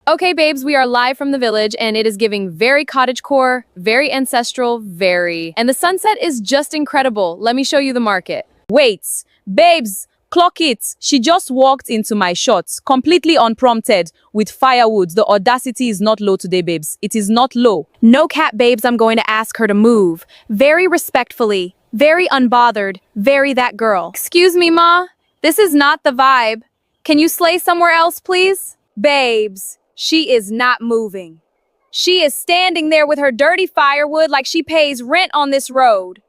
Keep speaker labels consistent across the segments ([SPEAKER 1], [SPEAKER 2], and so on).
[SPEAKER 1] Okay, babes, we are live from the village, and it is giving very cottagecore, very ancestral, very. And the sunset is just incredible. Let me show you the market.
[SPEAKER 2] Wait, babes, clock it. She just walked into my shots, completely unprompted, with firewood. The audacity is not low today, babes. It is not low.
[SPEAKER 1] No cap, babes, I'm going to ask her to move. Very respectfully, very unbothered, very that girl. Excuse me, ma. This is not the vibe. Can you slay somewhere else, please?
[SPEAKER 2] Babes, she is not moving. She is standing there with her dirty firewood like she pays rent on this road.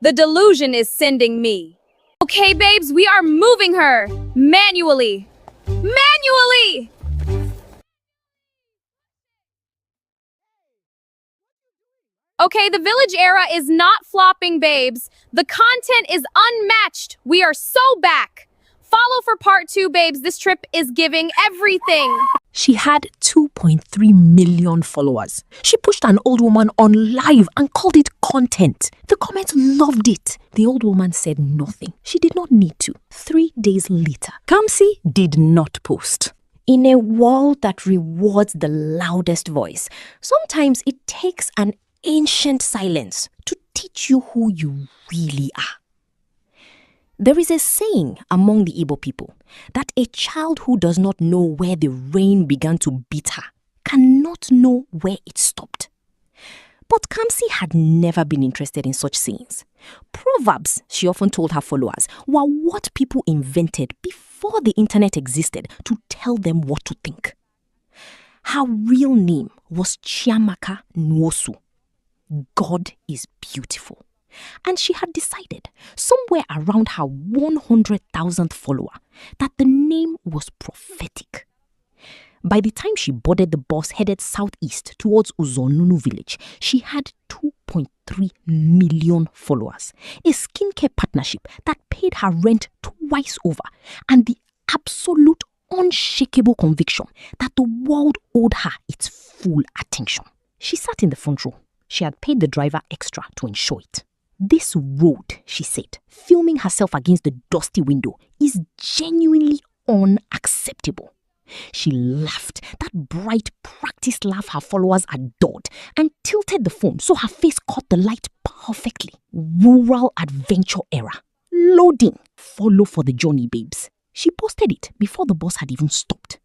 [SPEAKER 2] The delusion is sending me.
[SPEAKER 1] Okay, babes, we are moving her. Manually. Manually! Okay, the village era is not flopping, babes. The content is unmatched. We are so back. Follow for part 2, babes. This trip is giving everything.
[SPEAKER 3] She had 2.3 million followers. She pushed an old woman on live and called it content. The comments loved it. The old woman said nothing. She did not need to. 3 days later, Kamsi did not post. In a world that rewards the loudest voice, sometimes it takes an ancient silence to teach you who you really are. There is a saying among the Igbo people that a child who does not know where the rain began to beat her cannot know where it stopped. But Kamsi had never been interested in such sayings. Proverbs, she often told her followers, were what people invented before the internet existed to tell them what to think. Her real name was Chiamaka Nwosu. God is beautiful. And she had decided, somewhere around her 100,000th follower, that the name was prophetic. By the time she boarded the bus headed southeast towards Uzonunu village, she had 2.3 million followers, a skincare partnership that paid her rent twice over, and the absolute unshakable conviction that the world owed her its full attention. She sat in the front row. She had paid the driver extra to ensure it. This road, she said, filming herself against the dusty window, is genuinely unacceptable. She laughed, that bright, practiced laugh her followers adored, and tilted the phone so her face caught the light perfectly. Rural adventure era. Loading. Follow for the journey, babes. She posted it before the bus had even stopped.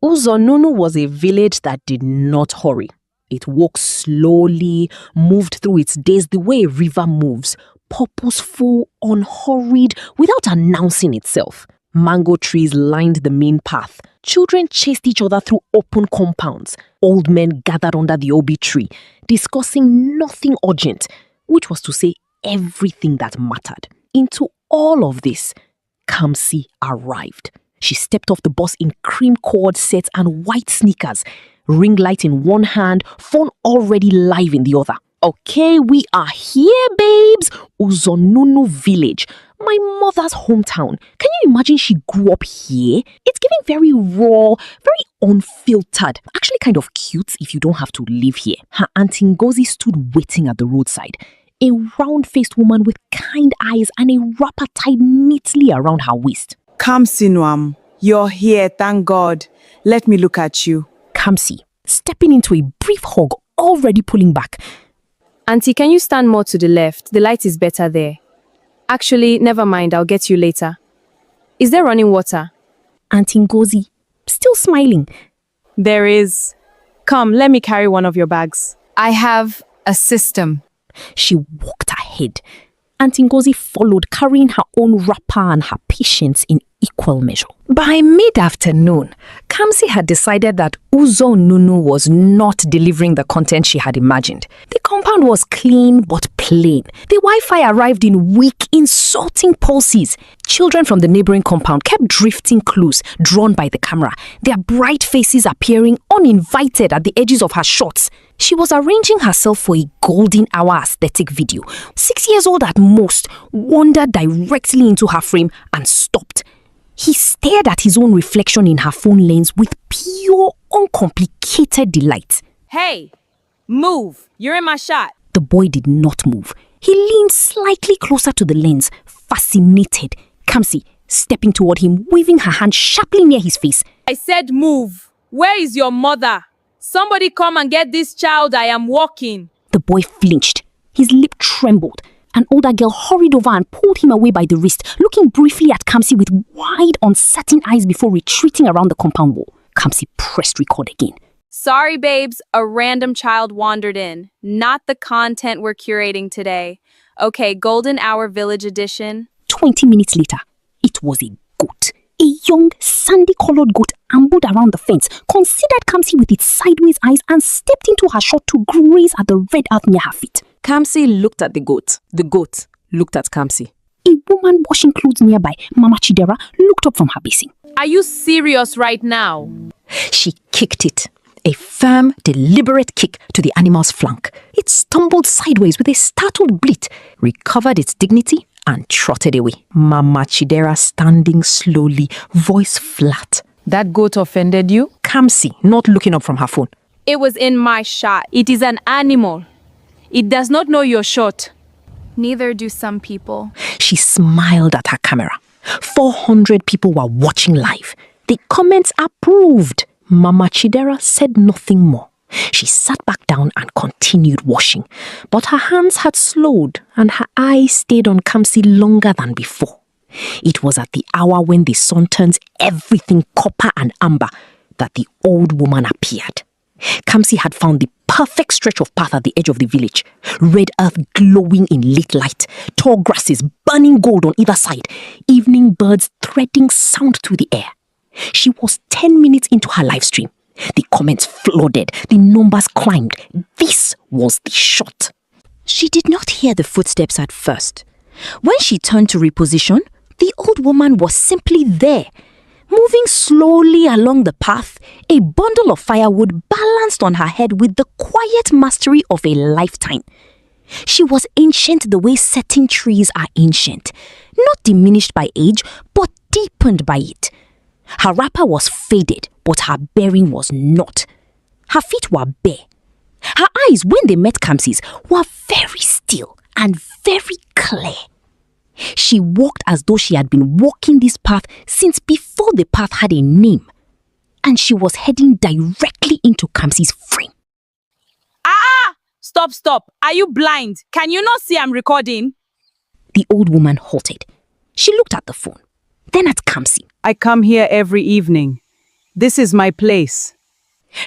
[SPEAKER 3] Uzonunu was a village that did not hurry. It walked slowly, moved through its days the way a river moves, purposeful, unhurried, without announcing itself. Mango trees lined the main path. Children chased each other through open compounds. Old men gathered under the obi tree, discussing nothing urgent, which was to say everything that mattered. Into all of this, Kamsi arrived. She stepped off the bus in cream cord sets and white sneakers, ring light in one hand, phone already live in the other. Okay, we are here, babes. Uzonunu village, my mother's hometown. Can you imagine she grew up here? It's giving very raw, very unfiltered. Actually kind of cute if you don't have to live here. Her Auntie Ngozi stood waiting at the roadside. A round-faced woman with kind eyes and a wrapper tied neatly around her waist.
[SPEAKER 4] Kamsi Nwam, you're here, thank God. Let me look at you.
[SPEAKER 3] Kamsi, stepping into a brief hug, already pulling back.
[SPEAKER 1] Auntie, can you stand more to the left? The light is better there. Actually, never mind, I'll get you later. Is there running water?
[SPEAKER 3] Auntie Ngozi, still smiling.
[SPEAKER 2] There is. Come, let me carry one of your bags.
[SPEAKER 1] I have a system.
[SPEAKER 3] She walked ahead. Auntie Ngozi followed, carrying her own wrapper and her patience in equal measure. By mid-afternoon, Kamsi had decided that Uzonunu was not delivering the content she had imagined. The compound was clean but plain. The Wi-Fi arrived in weak, insulting pulses. Children from the neighboring compound kept drifting close, drawn by the camera, their bright faces appearing uninvited at the edges of her shots. She was arranging herself for a golden hour aesthetic video. 6 years old at most, wandered directly into her frame and stopped. He stared at his own reflection in her phone lens with pure, uncomplicated delight.
[SPEAKER 2] Hey, move. You're in my shot.
[SPEAKER 3] The boy did not move. He leaned slightly closer to the lens, fascinated. Kamsi, stepping toward him, waving her hand sharply near his face.
[SPEAKER 2] I said move. Where is your mother? Somebody come and get this child, I am walking.
[SPEAKER 3] The boy flinched. His lip trembled. An older girl hurried over and pulled him away by the wrist, looking briefly at Kamsi with wide, uncertain eyes before retreating around the compound wall. Kamsi pressed record again.
[SPEAKER 2] Sorry, babes, a random child wandered in. Not the content we're curating today. Okay, Golden Hour Village Edition.
[SPEAKER 3] 20 minutes later, it was a goat. A young, sandy-colored goat ambled around the fence, considered Kamsi with its sideways eyes and stepped into her shot to graze at the red earth near her feet.
[SPEAKER 5] Kamsi looked at the goat. The goat looked at Kamsi.
[SPEAKER 3] A woman washing clothes nearby, Mama Chidera, looked up from her basin.
[SPEAKER 2] Are you serious right now?
[SPEAKER 3] She kicked it. A firm, deliberate kick to the animal's flank. It stumbled sideways with a startled bleat, recovered its dignity, and trotted away. Mama Chidera standing slowly, voice flat.
[SPEAKER 4] That goat offended you?
[SPEAKER 3] Kamsi, not looking up from her phone.
[SPEAKER 2] It was in my shot. It is an animal. It does not know your shot.
[SPEAKER 1] Neither do some people.
[SPEAKER 3] She smiled at her camera. 400 people were watching live. The comments approved. Mama Chidera said nothing more. She sat back down and continued washing. But her hands had slowed and her eyes stayed on Kamsi longer than before. It was at the hour when the sun turns everything copper and amber that the old woman appeared. Kamsi had found the perfect stretch of path at the edge of the village. Red earth glowing in late light, tall grasses burning gold on either side, evening birds threading sound through the air. She was 10 minutes into her live stream. The comments flooded, the numbers climbed. This was the shot.
[SPEAKER 6] She did not hear the footsteps at first. When she turned to reposition, the old woman was simply there. Moving slowly along the path, a bundle of firewood balanced on her head with the quiet mastery of a lifetime. She was ancient the way certain trees are ancient, not diminished by age, but deepened by it. Her wrapper was faded, but her bearing was not. Her feet were bare. Her eyes, when they met Kamsi's, were very still and very clear. She walked as though she had been walking this path since before the path had a name. And she was heading directly into Kamsi's frame.
[SPEAKER 2] Ah! Stop. Are you blind? Can you not see I'm recording?
[SPEAKER 3] The old woman halted. She looked at the phone, then at Kamsi.
[SPEAKER 4] I come here every evening. This is my place.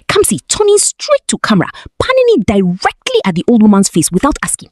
[SPEAKER 3] Kamsi turning straight to camera, panning it directly at the old woman's face without asking.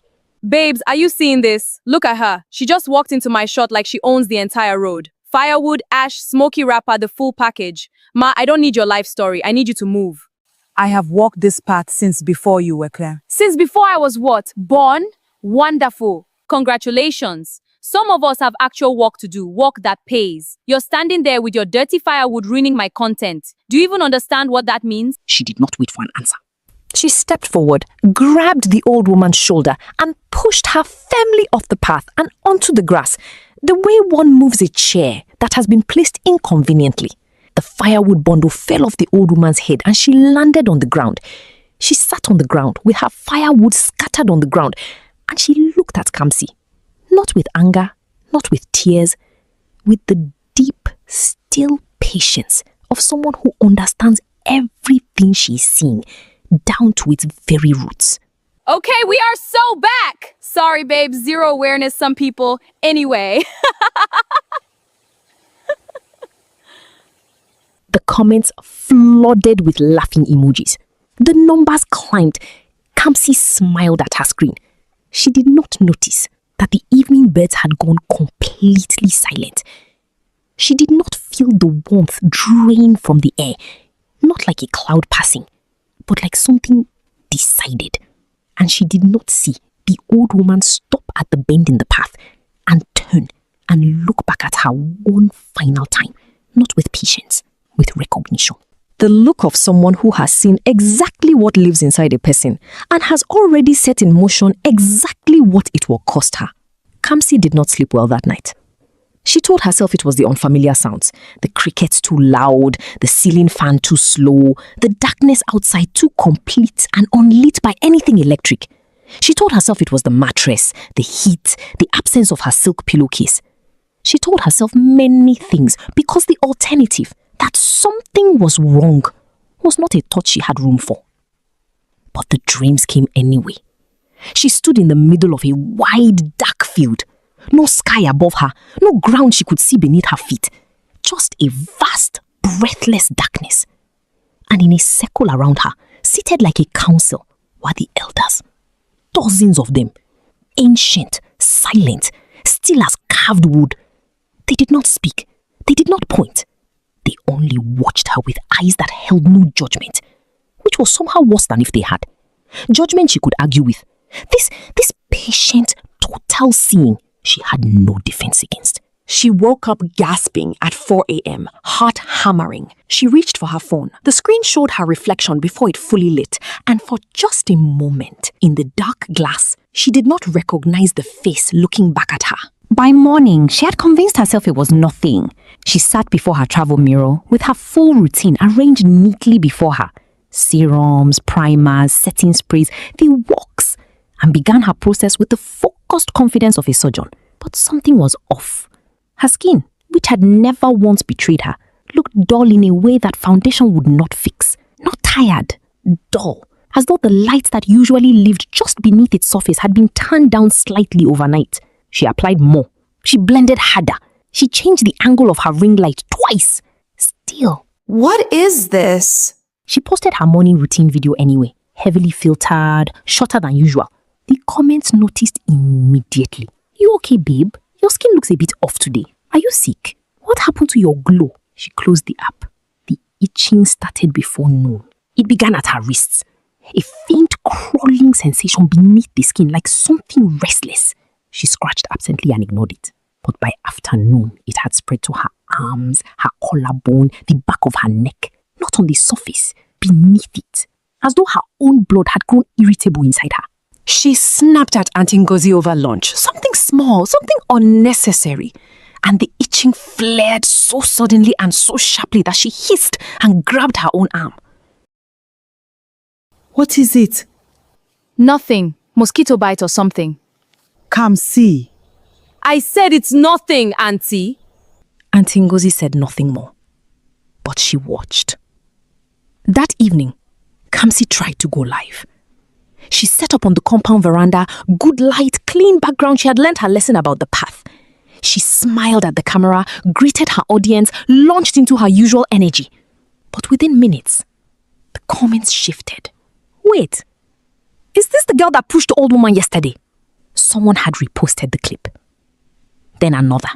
[SPEAKER 2] Babes, are you seeing this? Look at her. She just walked into my shot like she owns the entire road. Firewood, ash, smoky wrapper, the full package. Ma, I don't need your life story. I need you to move.
[SPEAKER 4] I have walked this path since before you were Claire.
[SPEAKER 2] Since before I was what? Born? Wonderful. Congratulations. Some of us have actual work to do, work that pays. You're standing there with your dirty firewood ruining my content. Do you even understand what that means?
[SPEAKER 3] She did not wait for an answer.
[SPEAKER 5] She stepped forward, grabbed the old woman's shoulder and pushed her firmly off the path and onto the grass, the way one moves a chair that has been placed inconveniently. The firewood bundle fell off the old woman's head and she landed on the ground. She sat on the ground with her firewood scattered on the ground and she looked at Kamsi. Not with anger, not with tears, with the deep, still patience of someone who understands everything she's seeing, down to its very roots.
[SPEAKER 2] Okay, we are so back! Sorry, babe, zero awareness, some people. Anyway.
[SPEAKER 3] The comments flooded with laughing emojis. The numbers climbed. Kamsi smiled at her screen. She did not notice that the evening birds had gone completely silent. She did not feel the warmth drain from the air, not like a cloud passing, but like something decided. And she did not see the old woman stop at the bend in the path and turn and look back at her one final time, not with patience, with recognition.
[SPEAKER 5] The look of someone who has seen exactly what lives inside a person and has already set in motion exactly what it will cost her. Kamsi did not sleep well that night. She told herself it was the unfamiliar sounds, the crickets too loud, the ceiling fan too slow, the darkness outside too complete and unlit by anything electric. She told herself it was the mattress, the heat, the absence of her silk pillowcase. She told herself many things because the alternative, that something was wrong, was not a thought she had room for. But the dreams came anyway. She stood in the middle of a wide, dark field. No sky above her, no ground she could see beneath her feet. Just a vast, breathless darkness. And in a circle around her, seated like a council, were the elders. Dozens of them. Ancient, silent, still as carved wood. They did not speak. They did not point. They only watched her with eyes that held no judgment, which was somehow worse than if they had. Judgment she could argue with. This patient, total seeing she had no defense against.
[SPEAKER 3] She woke up gasping at 4 a.m., heart hammering. She reached for her phone. The screen showed her reflection before it fully lit, and for just a moment, in the dark glass, she did not recognize the face looking back at her.
[SPEAKER 6] By morning, she had convinced herself it was nothing. She sat before her travel mirror with her full routine arranged neatly before her. Serums, primers, setting sprays, the works, and began her process with the focused confidence of a surgeon. But something was off. Her skin, which had never once betrayed her, looked dull in a way that foundation would not fix. Not tired, dull, as though the light that usually lived just beneath its surface had been turned down slightly overnight. She applied more. She blended harder. She changed the angle of her ring light twice. Still.
[SPEAKER 4] What is this?
[SPEAKER 6] She posted her morning routine video anyway, heavily filtered, shorter than usual. The comments noticed immediately. You okay, babe? Your skin looks a bit off today. Are you sick? What happened to your glow? She closed the app. The itching started before noon. It began at her wrists. A faint crawling sensation beneath the skin, like something restless. She scratched absently and ignored it. But by afternoon, it had spread to her arms, her collarbone, the back of her neck. Not on the surface, beneath it. As though her own blood had grown irritable inside her.
[SPEAKER 3] She snapped at Auntie Ngozi over lunch. Something small, something unnecessary. And the itching flared so suddenly and so sharply that she hissed and grabbed her own arm.
[SPEAKER 4] What is it?
[SPEAKER 2] Nothing. Mosquito bite or something.
[SPEAKER 4] Come see.
[SPEAKER 2] I said it's nothing, Auntie.
[SPEAKER 5] Auntie Ngozi said nothing more. But she watched. That evening, Kamsi tried to go live. She set up on the compound veranda, good light, clean background. She had learned her lesson about the path. She smiled at the camera, greeted her audience, launched into her usual energy. But within minutes, the comments shifted. Wait, is this the girl that pushed the old woman yesterday? Someone had reposted the clip. Then another.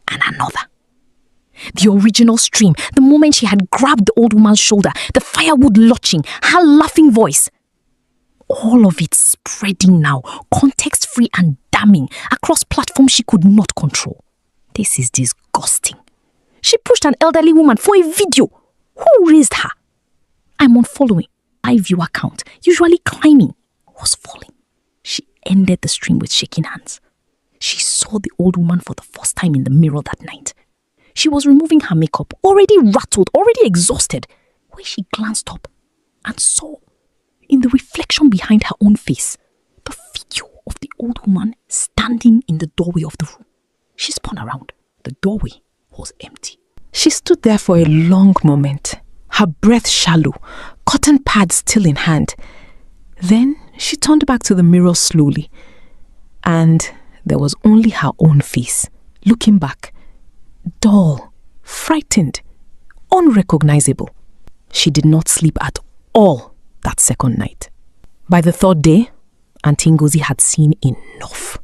[SPEAKER 5] And another. The original stream, the moment she had grabbed the old woman's shoulder, the firewood lurching, her laughing voice. All of it spreading now, context-free and damning, across platforms she could not control. This is disgusting. She pushed an elderly woman for a video. Who raised her? I'm unfollowing. My viewer count, usually climbing, was falling. She ended the stream with shaking hands. She saw the old woman for the first time in the mirror that night. She was removing her makeup, already rattled, already exhausted, when she glanced up and saw, in the reflection behind her own face, the figure of the old woman standing in the doorway of the room. She spun around. The doorway was empty.
[SPEAKER 3] She stood there for a long moment, her breath shallow, cotton pad still in hand. Then she turned back to the mirror slowly, and there was only her own face, looking back, dull, frightened, unrecognizable. She did not sleep at all that second night. By the third day, Auntie Ngozi had seen enough.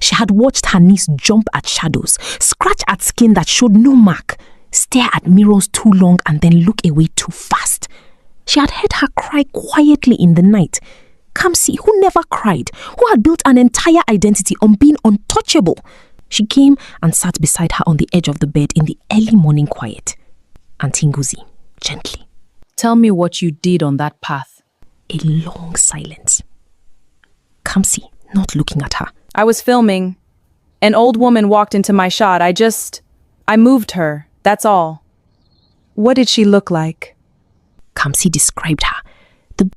[SPEAKER 3] She had watched her niece jump at shadows, scratch at skin that showed no mark, stare at mirrors too long and then look away too fast. She had heard her cry quietly in the night. Kamsi, who never cried, who had built an entire identity on being untouchable. She came and sat beside her on the edge of the bed in the early morning quiet. Auntie Ngozi, gently.
[SPEAKER 2] Tell me what you did on that path.
[SPEAKER 5] A long silence. Kamsi, not looking at her.
[SPEAKER 2] I was filming. An old woman walked into my shot. I moved her. That's all. What did she look like?
[SPEAKER 5] Kamsi described her.